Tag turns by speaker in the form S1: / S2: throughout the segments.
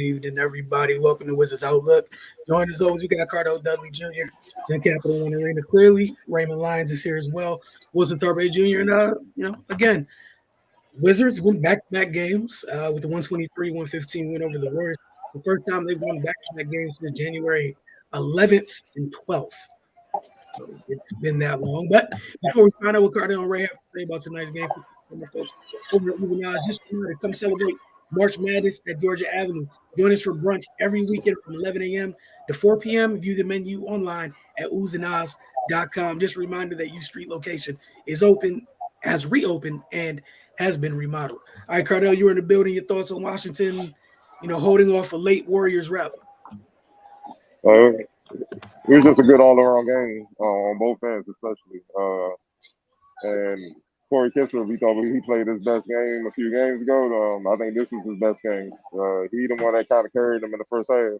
S1: evening, everybody. Welcome to Wizards Outlook. Join as always, we got Cardo Dudley Jr., Zen Capital One Arena Clearly. Raymond Lyons is here as well. Wilson Tarpe Jr. And again, Wizards win back-to-back games with the 123-115 win over the Warriors. The first time they've won back-to-back games since January 11th and 12th. So it's been that long. But before we find out what Cardo and Ray have to say about tonight's game, folks over at Louisiana, just remember to come celebrate March Madness at Georgia Avenue. Join us for brunch every weekend from 11 a.m. to 4 p.m. View the menu online at oohsandahs.com. Just a reminder that U Street location is open, has reopened, and has been remodeled. All right, Cardell, you were in the building. Your thoughts on Washington, holding off a late Warriors rally?
S2: It was just a good all-around game on both ends, especially. And Corey Kispert, we thought he played his best game a few games ago. I think this was his best game. He the one that kind of carried him in the first half.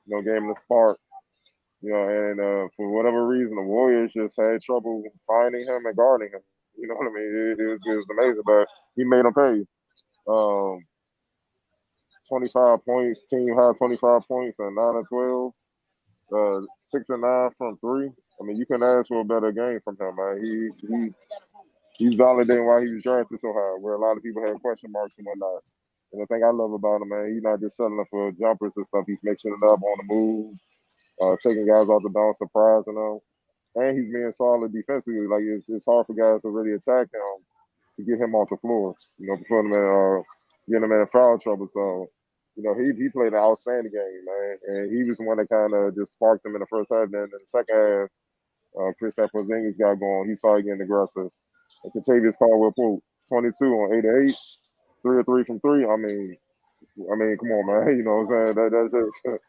S2: Gave him the spark. And for whatever reason, the Warriors just had trouble finding him and guarding him. You know what I mean? It was amazing, but he made them pay. 25 points, team high 25 points, and 9 and 12. 6 and 9 from three. I mean, you couldn't ask for a better game from him, man. He's validating why he was drafted so high, where a lot of people had question marks and whatnot. And the thing I love about him, man, he's not just settling for jumpers and stuff. He's mixing it up on the move, taking guys off the bounce, surprising them. And he's being solid defensively. Like, it's hard for guys to really attack him to get him off the floor, to put him in, get him in foul trouble. So, he played an outstanding game, man. And he was the one that kind of just sparked him in the first half. Then in the second half, Kristaps Porzingis got going. He started getting aggressive. And Kentavious Caldwell Pope, 22 on 8 of 8, 3 of 3 from 3. I mean, come on, man. You know what I'm saying? That's just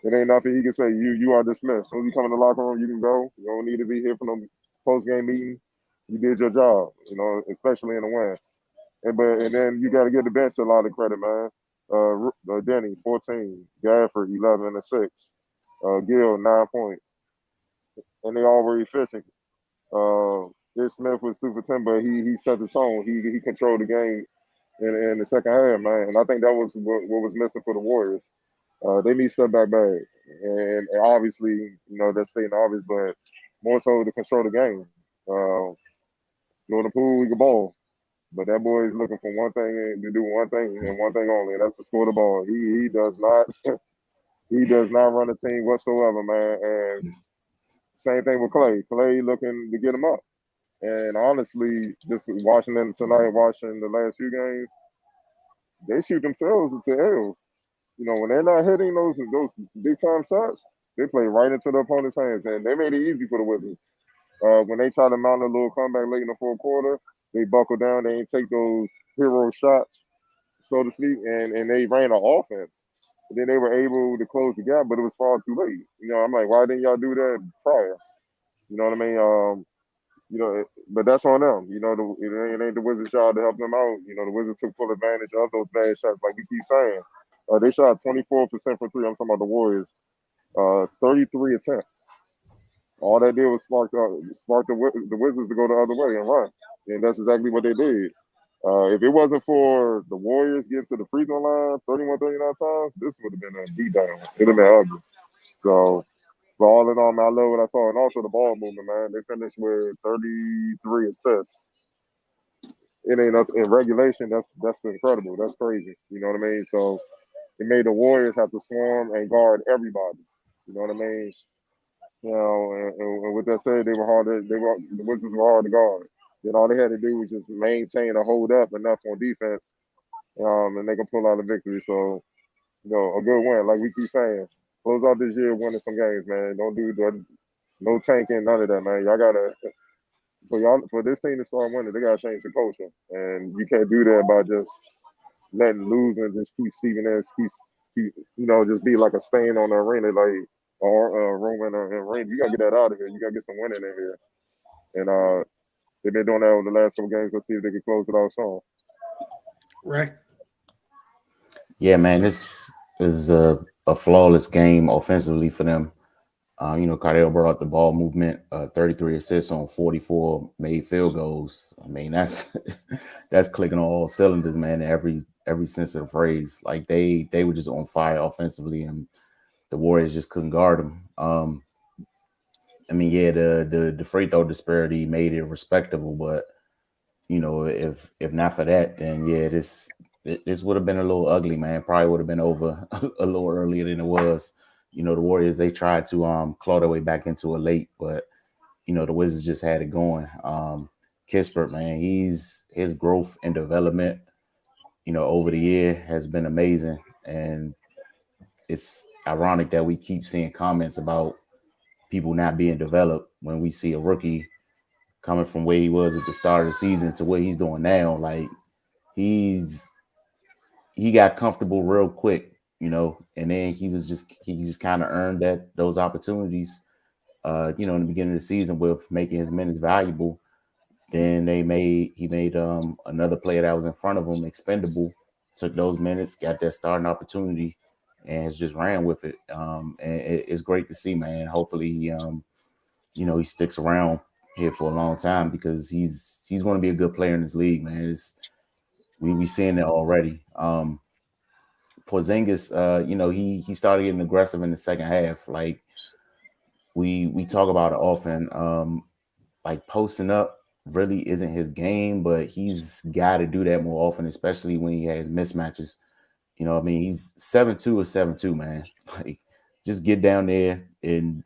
S2: it ain't nothing he can say. You are dismissed. As soon as you come in the locker room, you can go. You don't need to be here for no post-game meeting. You did your job, especially in the win. And then you got to give the bench a lot of credit, man. Denny, 14. Gafford, 11 and 6. Gill, 9 points. And they all were efficient. Ish Smith was 2 for 10, but he set the tone. He controlled the game in the second half, man. And I think that was what was missing for the Warriors. They need step back bag. And obviously, that's stating obvious, but more so to control the game. The pool, he can ball. But that boy is looking for one thing to do one thing and one thing only, and that's to score the ball. He does not he does not run a team whatsoever, man. And same thing with Clay. Clay looking to get him up. And honestly, just watching them tonight, watching the last few games, they shoot themselves into L's. When they're not hitting those big time shots, they play right into the opponent's hands, and they made it easy for the Wizards. When they try to mount a little comeback late in the fourth quarter, they buckle down. They ain't take those hero shots, so to speak, and they ran an offense. And then they were able to close the gap, but it was far too late. I'm like, why didn't y'all do that prior? You know what I mean? But that's on them. It ain't the Wizards' job to help them out. The Wizards took full advantage of those bad shots, like we keep saying. They shot 24% from three. I'm talking about the Warriors. 33 attempts. All that did was spark the Wizards to go the other way and run. And that's exactly what they did. If it wasn't for the Warriors getting to the free throw line 31, 39 times, this would have been a beatdown. It would have been ugly. So, but all in all, man, I love what I saw. And also the ball movement, man. They finished with 33 assists. It ain't nothing in regulation. That's incredible. That's crazy. You know what I mean? So it made the Warriors have to swarm and guard everybody. You know what I mean? And with that said, the Wizards were hard to guard. Then all they had to do was just maintain or hold up enough on defense, and they can pull out a victory. So, a good win, like we keep saying. Close out this year winning some games, man. Don't do no tanking, none of that, man. Y'all gotta for this team to start winning, they gotta change the culture, and you can't do that by just letting lose and just keep seeping in, keep just be like a stain on the arena, like or Roman and Rain. You gotta get that out of here. You gotta get some winning in here, and they've been doing that over the last couple games. Let's see if they can close it out strong.
S1: Right.
S3: Yeah, man, this is a flawless game offensively for them. Cardell brought up the ball movement, 33 assists on 44 made field goals. I mean, that's clicking on all cylinders, man. Every every sense of the phrase. Like they were just on fire offensively, and the Warriors just couldn't guard them. I mean, yeah, the free throw disparity made it respectable, but if not for that, then yeah, this would have been a little ugly, man. Probably would have been over a little earlier than it was. The Warriors, they tried to claw their way back into it late, but the Wizards just had it going. Kispert, man, his growth and development, over the year has been amazing, and it's ironic that we keep seeing comments about people not being developed when we see a rookie coming from where he was at the start of the season to what he's doing now. Like he's he got comfortable real quick, and then he just kind of earned those opportunities, in the beginning of the season with making his minutes valuable. Then he made another player that was in front of him expendable, took those minutes, got that starting opportunity, and has just ran with it. And it's great to see, man. Hopefully he sticks around here for a long time because he's going to be a good player in this league, man. We seeing it already. Porzingis, he started getting aggressive in the second half. Like we talk about it often. Like posting up really isn't his game, but he's got to do that more often, especially when he has mismatches. I mean, he's 7'2" or 7'2", man. Like just get down there and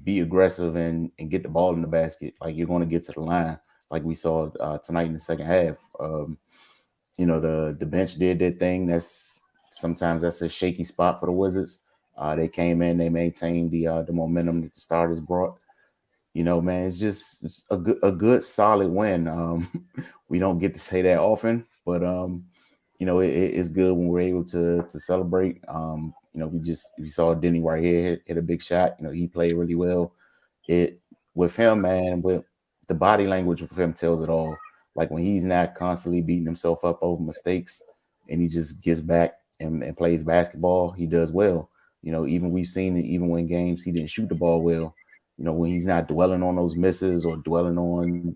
S3: be aggressive and get the ball in the basket. Like you're going to get to the line, like we saw tonight in the second half. The bench did their thing. Sometimes that's a shaky spot for the Wizards. They came in, they maintained the momentum that the starters brought. Man, it's a good solid win. We don't get to say that often, but it's good when we're able to celebrate. We saw Denny right here hit a big shot. He played really well. It with him, man, with the body language with him tells it all. Like when he's not constantly beating himself up over mistakes and he just gets back and plays basketball, he does well. Even we've seen it, even when games he didn't shoot the ball well, when he's not dwelling on those misses or dwelling on,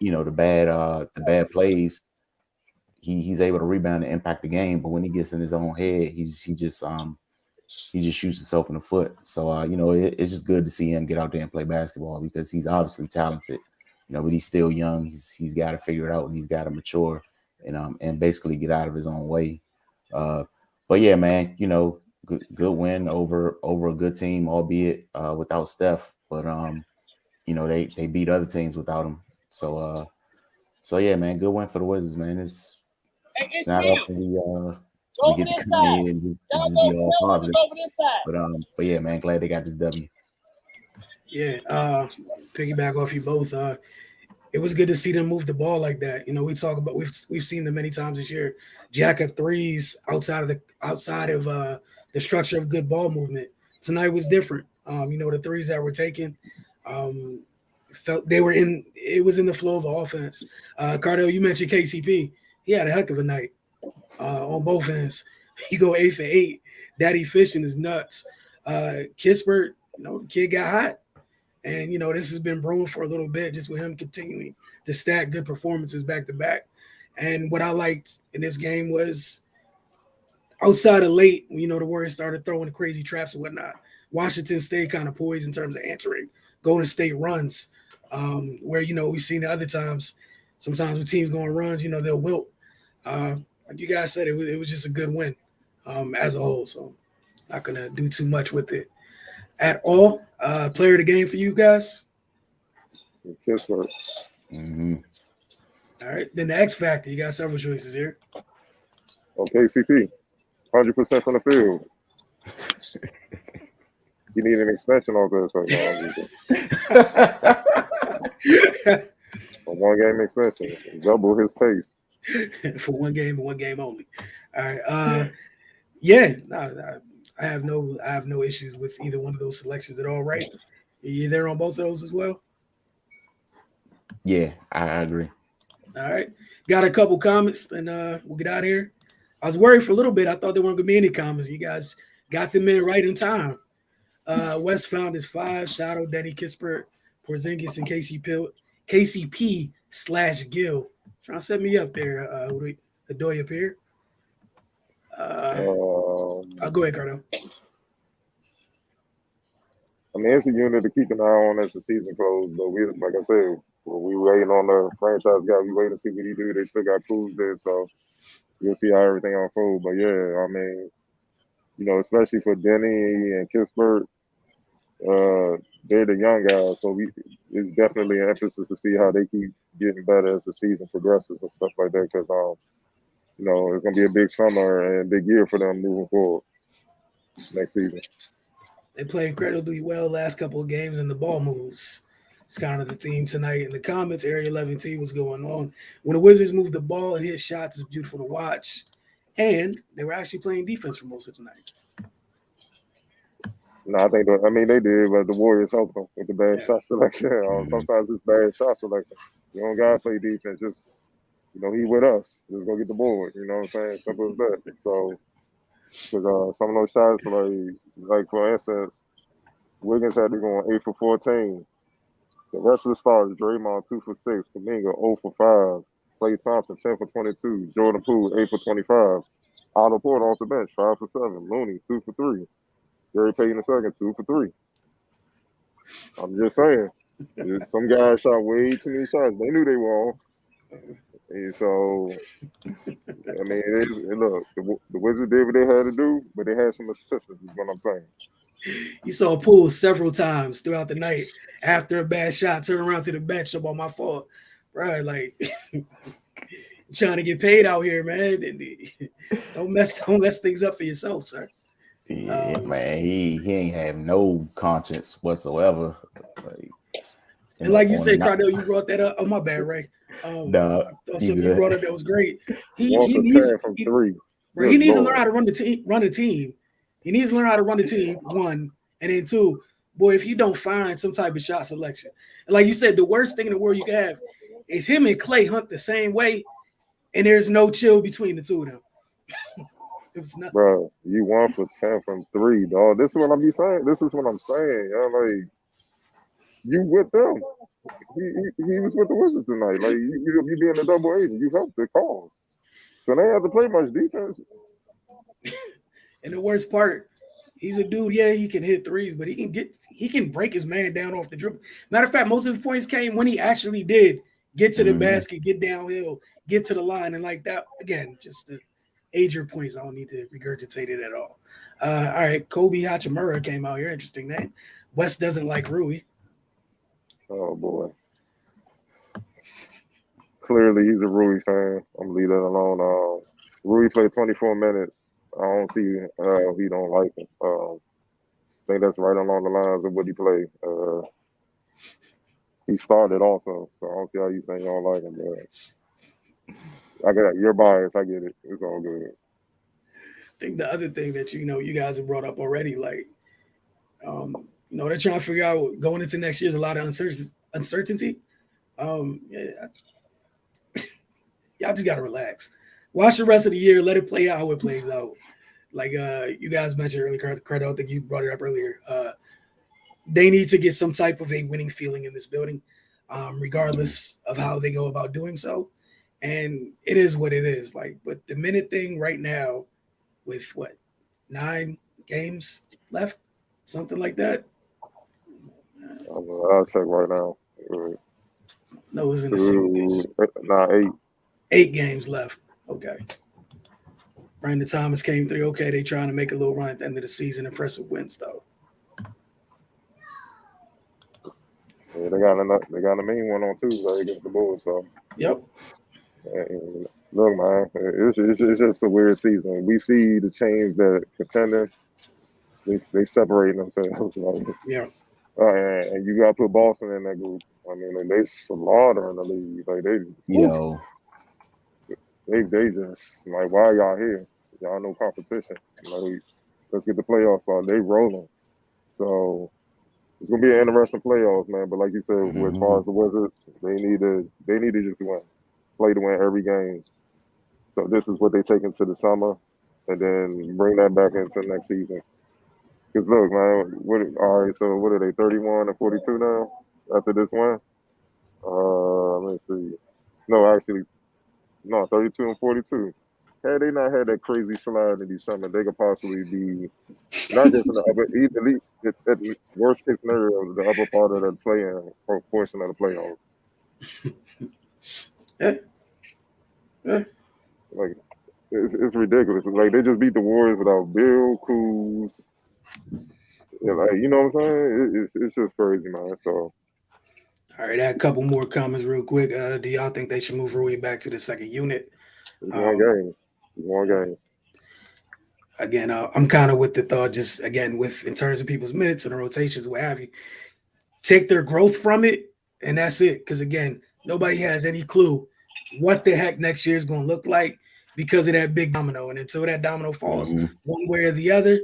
S3: the bad plays, he's able to rebound and impact the game. But when he gets in his own head, he just shoots himself in the foot. So it's just good to see him get out there and play basketball because he's obviously talented, but he's still young. He's got to figure it out and he's got to mature and basically get out of his own way. But yeah, man, good win over a good team, albeit without Steph. But they beat other teams without him. So yeah, man, good win for the Wizards, man. It's not often we get to come in here and just be all positive. But yeah, man, glad they got this W.
S1: Yeah, piggyback off you both. It was good to see them move the ball like that. We talk about we've seen them many times this year, jack up threes outside of the structure of good ball movement. Tonight was different. The threes that were taken, felt they were in. It was in the flow of the offense. Cardell, you mentioned KCP. He had a heck of a night on both ends. You go 8 for 8. That efficient is nuts. Kispert, the kid got hot. And, this has been brewing for a little bit, just with him continuing to stack good performances back to back. And what I liked in this game was outside of late, the Warriors started throwing the crazy traps and whatnot, Washington stayed kind of poised in terms of answering Golden State runs, where, we've seen the other times, sometimes with teams going runs, they'll wilt. Like you guys said, it was just a good win as a whole. So not going to do too much with it at all. Player of the game for you guys?
S2: Kispert.
S3: Mm-hmm.
S1: All right. Then the X Factor. You got several choices here.
S2: KCP. 100% from the field. You need an extension on this right now. A 1-game extension. Double his pace.
S1: For one game and one game only. All right. Yeah. No, I have no issues with either one of those selections at all, right? You there on both of those as well?
S3: Yeah, I agree.
S1: All right. Got a couple comments and we'll get out of here. I was worried for a little bit. I thought there weren't going to be any comments. You guys got them in right in time. West found his 5, Sato, Denny, Kispert, Porzingis, and KCP /Gill. Trying to set me up there, Adoy up here. I'll go ahead, Cardo.
S2: I mean, it's a unit to keep an eye on as the season closes. But we, like I said, we waiting on the franchise guy. We waiting to see what he do. They still got Cruz there, so we'll see how everything unfolds. But yeah, I mean, especially for Denny and Kispert, they're the young guys, so it's definitely an emphasis to see how they keep getting better as the season progresses and stuff like that. Because it's gonna be a big summer and big year for them moving forward next season.
S1: They play incredibly well last couple of games, and the ball moves. It's kind of the theme tonight. In the comments, Area 11T was going on. When the Wizards move the ball and hit shots, it's beautiful to watch. And they were actually playing defense for most of the night.
S2: No, I mean they did, but the Warriors helped them with the bad shot selection. Sometimes it's bad shot selection. You don't gotta play defense. Just he with us. Just go get the board. You know what I'm saying? Simple as that. So, because some of those shots, like for instance, Wiggins had to go on 8 for 14. The rest of the stars, Draymond 2 for 6, Kuminga 0 for 5, Klay Thompson 10 for 22, Jordan Poole 8 for 25, Otto Porter off the bench 5 for 7, Looney 2 for 3, Gary Payton II 2 for 3. I'm just saying, some guys shot way too many shots. They knew they were off. And so, I mean, look, the Wizards did what they had to do, but they had some assistance, is what I'm saying.
S1: You saw Poole several times throughout the night after a bad shot, turn around to the bench, about my fault. Right, like trying to get paid out here, man. Don't mess things up for yourself, sir.
S3: Yeah, man, he ain't have no conscience whatsoever.
S1: And like you said, Cardell, you brought that up. Oh, my bad, Ray.
S3: No,
S1: something you brought up that was great. He
S2: 1 for
S1: needs
S2: 10 from 3.
S1: Right, he needs to learn how to run a team. He needs to learn how to run the team, one, and then two. Boy, if you don't find some type of shot selection, and like you said, the worst thing in the world you can have is him and Klay hunt the same way, and there's no chill between the two of them. It was nothing.
S2: Bro, you 1 for 10 from 3, dog. This is what I'm saying. This is what I'm saying. Like, you with them. He was with the Wizards tonight. Like, you being a double agent, you helped the cause. So they have to play much defense.
S1: And the worst part, he's a dude. Yeah, he can hit threes, but he can break his man down off the dribble. Matter of fact, most of his points came when he actually did get to the basket, get downhill, get to the line, and like that again. Just to age your points, I don't need to regurgitate it at all. All right, Kobe Hachimura came out here. Interesting name. West doesn't like Rui.
S2: Oh boy. Clearly, he's a Rui fan. I'm gonna leave that alone. Rui played 24 minutes. I don't see he don't like him. I think that's right along the lines of what he played. He started also, so I don't see how you saying you don't like him. But I get your bias. I get it. It's all good.
S1: I think the other thing that you guys have brought up already, like, they're trying to figure out going into next year's a lot of uncertainty. Y'all just gotta relax. Watch the rest of the year. Let it play out how it plays out. Like you guys mentioned earlier, Cardell, I think you brought it up earlier. They need to get some type of a winning feeling in this building, regardless of how they go about doing so. And it is what it is. Like, but the minute thing right now, with 9 games left, something like that.
S2: I'll check right now.
S1: No, it was in the single digits.
S2: 8.
S1: 8 games left. Okay. Brandon Thomas came through. Okay, they trying to make a little run at the end of the season. Impressive wins, though.
S2: Yeah, they got a main one on Tuesday against the Bulls. So.
S1: Yep.
S2: Look, man, it's just a weird season. We see the teams that contending, they separating themselves. Like,
S1: yeah.
S2: And you got to put Boston in that group. I mean, they slaughtering the league. Like they just like, why y'all here? Y'all no competition. Like, let's get the playoffs on. They rolling. So it's gonna be an interesting playoffs, man. But like you said, as far as the Wizards, they need to just win, play to win every game. So this is what they take into the summer, and then bring that back into next season. Because look, man, all right. So what are they? 31 and 42 now after this win. Let's see. No, actually, no, 32 and 42. Had they not had that crazy slide in December, they could possibly be not just in the upper, at least at worst case scenario, the upper part of the play-in portion of the playoffs.
S1: Yeah. Yeah.
S2: Like it's ridiculous. Like they just beat the Warriors without Bill, Kuz. Yeah, like you know what I'm saying? It's just crazy, man. So
S1: All right, I had a couple more comments real quick. Do y'all think they should move Rui back to the second unit?
S2: it's one game. It's one game.
S1: Again, I'm kind of with the thought, just again, with in terms of people's minutes and the rotations, what have you, take their growth from it, and that's it. Because again, nobody has any clue what the heck next year is going to look like because of that big domino. And until that domino falls one way or the other,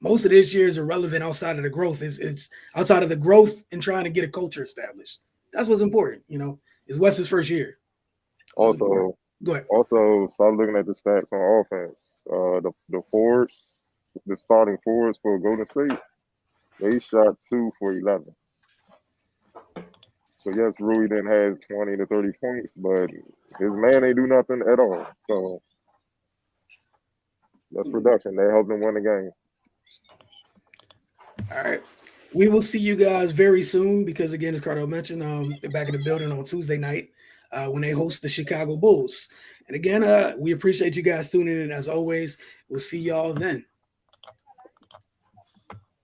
S1: most of this year is irrelevant outside of the growth. It's outside of the growth and trying to get a culture established. That's what's important. It's Wes's first year.
S2: Also,
S1: go ahead.
S2: Also, start looking at the stats on offense. The forwards, the starting forwards for Golden State, they shot 2 for 11. So yes, Rui didn't have 20 to 30 points, but his man ain't do nothing at all. So that's production. They helped him win the game.
S1: All right. We will see you guys very soon because, again, as Cardo mentioned, they're back in the building on Tuesday night when they host the Chicago Bulls. And again, we appreciate you guys tuning in as always. We'll see y'all then.